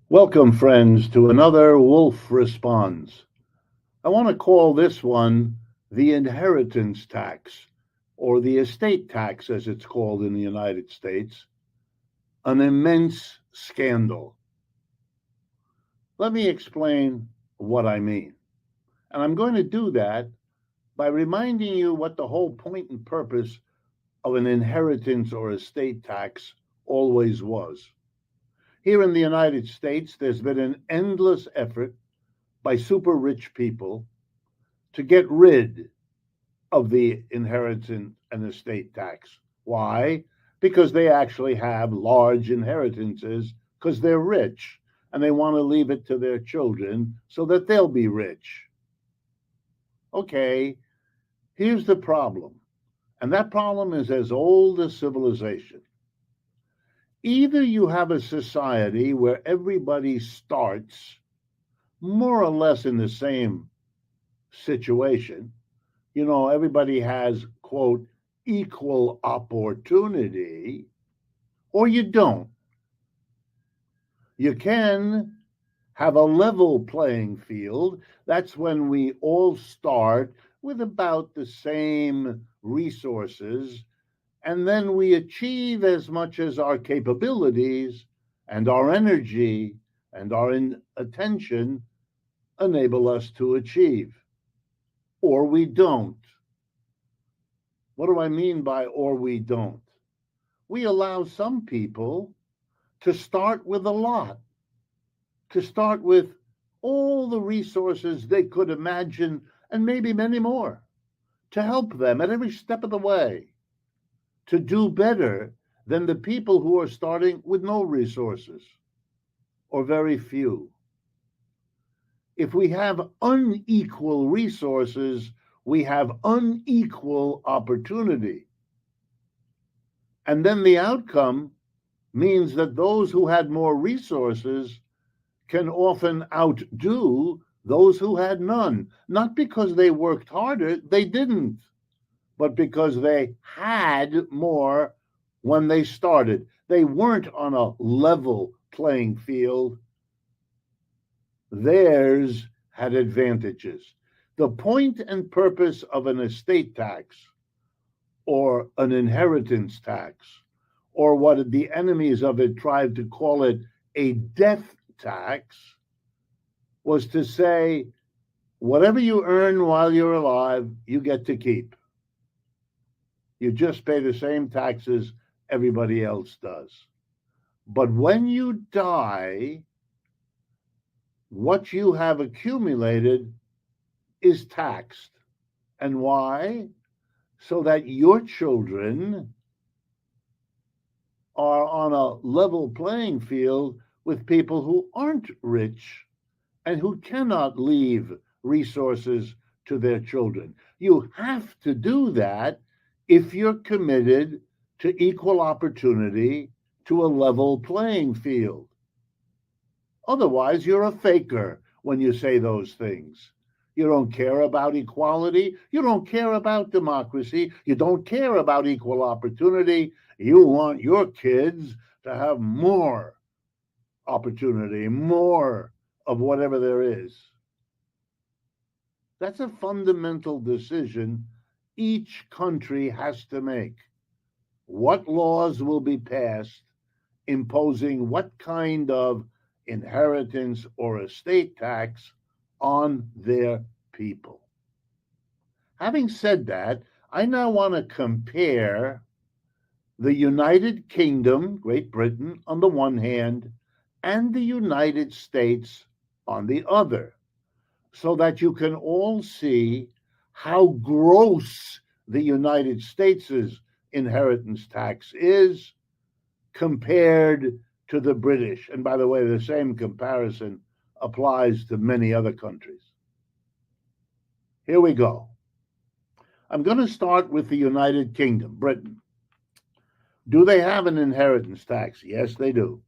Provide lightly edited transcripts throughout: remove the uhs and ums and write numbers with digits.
Welcome, friends, to another Wolff Responds. I want to call this one the inheritance tax, or the estate tax, as it's called in the United States, an immense scandal. Let me explain what I mean. And I'm going to do that by reminding you what the whole point and purpose of an inheritance or estate tax always was. Here in the United States, there's been an endless effort by super rich people to get rid of the inheritance and estate tax. Why? Because they actually have large inheritances because they're rich and they want to leave it to their children so that they'll be rich. Okay, here's the problem, and that problem is as old as civilization. Either you have a society where everybody starts more or less in the same situation. Everybody has, quote, equal opportunity, or you don't. You can have a level playing field. That's when we all start with about the same resources, and then we achieve as much as our capabilities and our energy and our attention enable us to achieve. Or we don't. What do I mean by or we don't? We allow some people to start with a lot, to start with all the resources they could imagine, and maybe many more, to help them at every step of the way, to do better than the people who are starting with no resources or very few. If we have unequal resources, we have unequal opportunity. And then the outcome means that those who had more resources can often outdo those who had none, not because they worked harder, they didn't, but because they had more when they started. They weren't on a level playing field. Theirs had advantages. The point and purpose of an estate tax or an inheritance tax, or what the enemies of it tried to call it, a death tax, was to say, whatever you earn while you're alive, you get to keep. You just pay the same taxes everybody else does. But when you die, what you have accumulated is taxed. And why? So that your children are on a level playing field with people who aren't rich and who cannot leave resources to their children. You have to do that if you're committed to equal opportunity, to a level playing field. Otherwise, you're a faker when you say those things. You don't care about equality. You don't care about democracy. You don't care about equal opportunity. You want your kids to have more opportunity, more of whatever there is. That's a fundamental decision each country has to make. What laws will be passed imposing what kind of inheritance or estate tax on their people? Having said that, I now want to compare the United Kingdom, Great Britain, on the one hand, and the United States on the other, so that you can all see how gross the United States' inheritance tax is compared to the British. And by the way, the same comparison applies to many other countries. Here we go. I'm going to start with the United Kingdom, Britain. Do they have an inheritance tax? Yes, they do.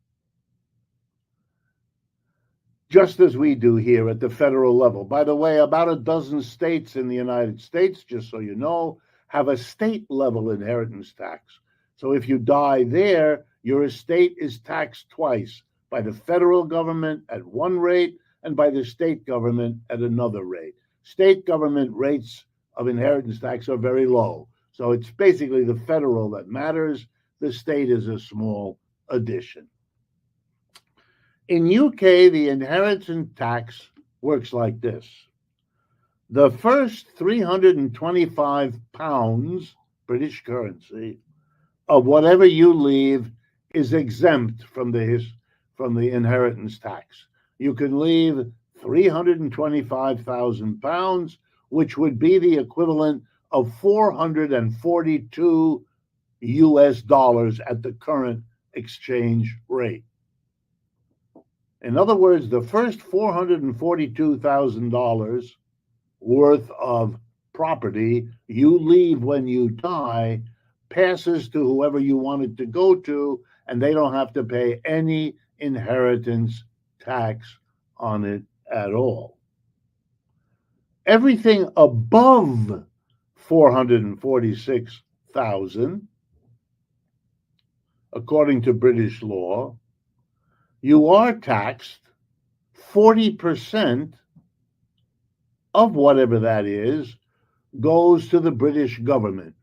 Just as we do here at the federal level. By the way, about a dozen states in the United States, just so you know, have a state-level inheritance tax. So if you die there, your estate is taxed twice, by the federal government at one rate and by the state government at another rate. State government rates of inheritance tax are very low. So it's basically the federal that matters. The state is a small addition. In UK, the inheritance tax works like this. The first 325 pounds, British currency, of whatever you leave is exempt from the inheritance tax. You can leave 325,000 pounds, which would be the equivalent of 442 US dollars at the current exchange rate. In other words, the first $442,000 worth of property you leave when you die passes to whoever you want it to go to, and they don't have to pay any inheritance tax on it at all. Everything above 446,000, according to British law, you are taxed 40% of whatever that is goes to the British government.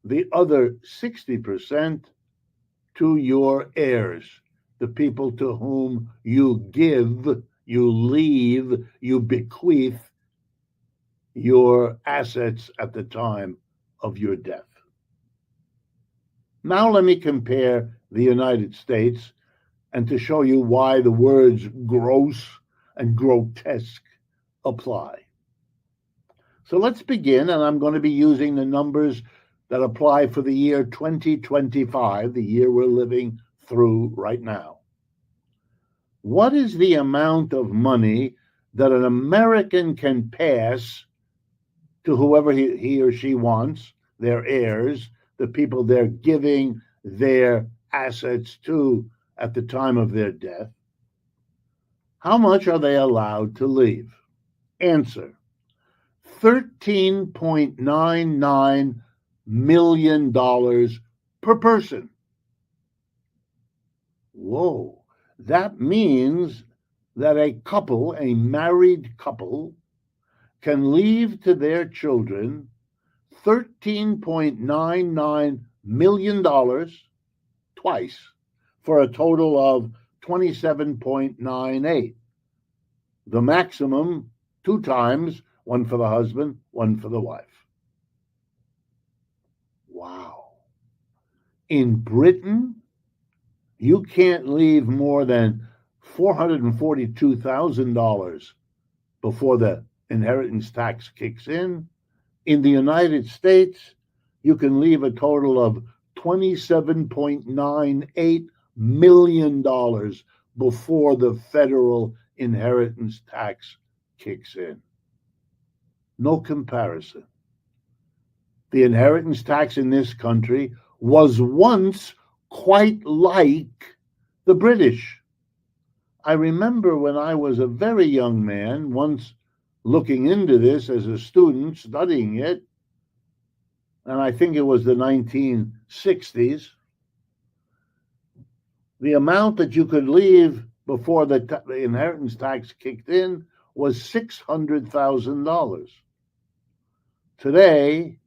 The other 60% to your heirs, the people to whom you give, you leave, you bequeath your assets at the time of your death. Now let me compare the United States, and to show you why the words gross and grotesque apply. So let's begin, and I'm going to be using the numbers that apply for the year 2025, the year we're living through right now. What is the amount of money that an American can pass to whoever he or she wants, their heirs, the people they're giving their assets to at the time of their death? How much are they allowed to leave? Answer: $13.99 million per person. Whoa, that means that a couple, a married couple, can leave to their children $13.99 million twice, for a total of 27.98. The maximum 2 times, one for the husband, one for the wife. Wow. In Britain, you can't leave more than $442,000 before the inheritance tax kicks in. In the United States, you can leave a total of $27.98 million before the federal inheritance tax kicks in. No comparison. The inheritance tax in this country was once quite like the British. I remember when I was a very young man, once looking into this as a student, studying it, and I think it was the 1960s, the amount that you could leave before the inheritance tax kicked in was $600,000. Today,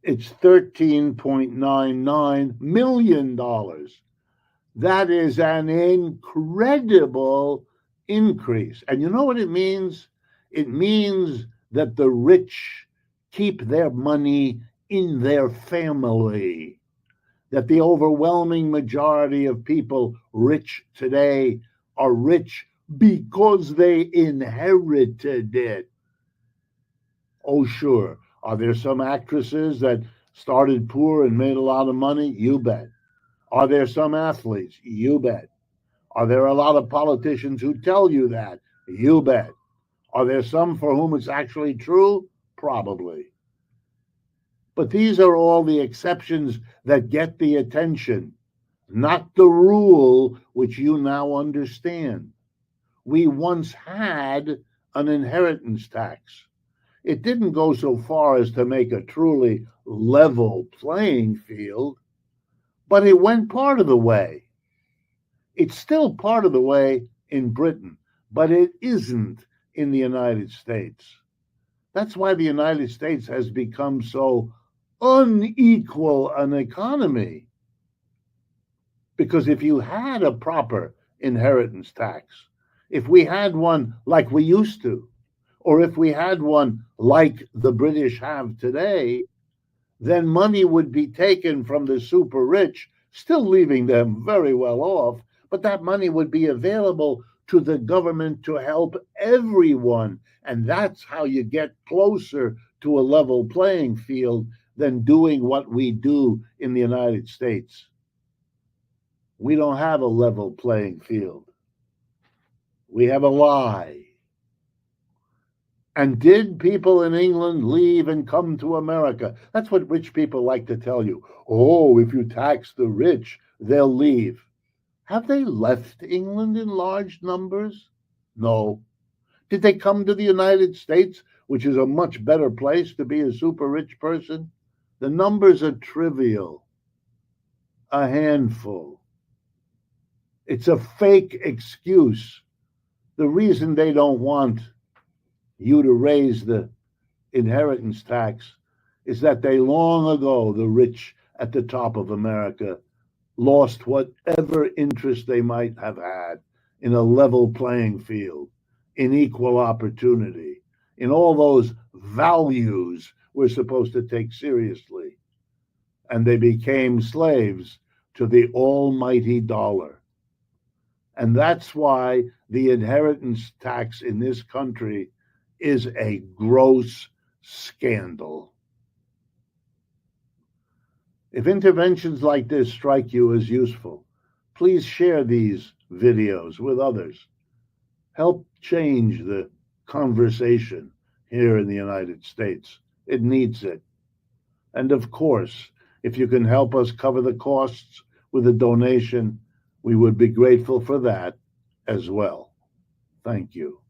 it's $13.99 million. That is an incredible increase. And you know what it means? It means that the rich keep their money in their family, that the overwhelming majority of people rich today are rich because they inherited it. Oh, sure. Are there some actresses that started poor and made a lot of money? You bet. Are there some athletes? You bet. Are there a lot of politicians who tell you that? You bet. Are there some for whom it's actually true? Probably. But these are all the exceptions that get the attention, not the rule which you now understand. We once had an inheritance tax. It didn't go so far as to make a truly level playing field, But it went part of the way. It's still part of the way in Britain, but it isn't in the United States. That's why the United States has become so unequal an economy. Because if you had a proper inheritance tax, if we had one like we used to, or if we had one like the British have today, then money would be taken from the super rich, still leaving them very well off, but that money would be available to the government to help everyone. And that's how you get closer to a level playing field than doing what we do in the United States. We don't have a level playing field. We have a lie. And did people in England leave and come to America? That's what rich people like to tell you. Oh, if you tax the rich, they'll leave. Have they left England in large numbers? No. Did they come to the United States, which is a much better place to be a super rich person? The numbers are trivial, a handful. It's a fake excuse. The reason they don't want you to raise the inheritance tax is that they long ago, the rich at the top of America, lost whatever interest they might have had in a level playing field, in equal opportunity, in all those values we're supposed to take seriously. And they became slaves to the almighty dollar. And that's why the inheritance tax in this country is a gross scandal. If interventions like this strike you as useful, please share these videos with others. Help change the conversation here in the United States. It needs it. And of course, if you can help us cover the costs with a donation, we would be grateful for that as well. Thank you.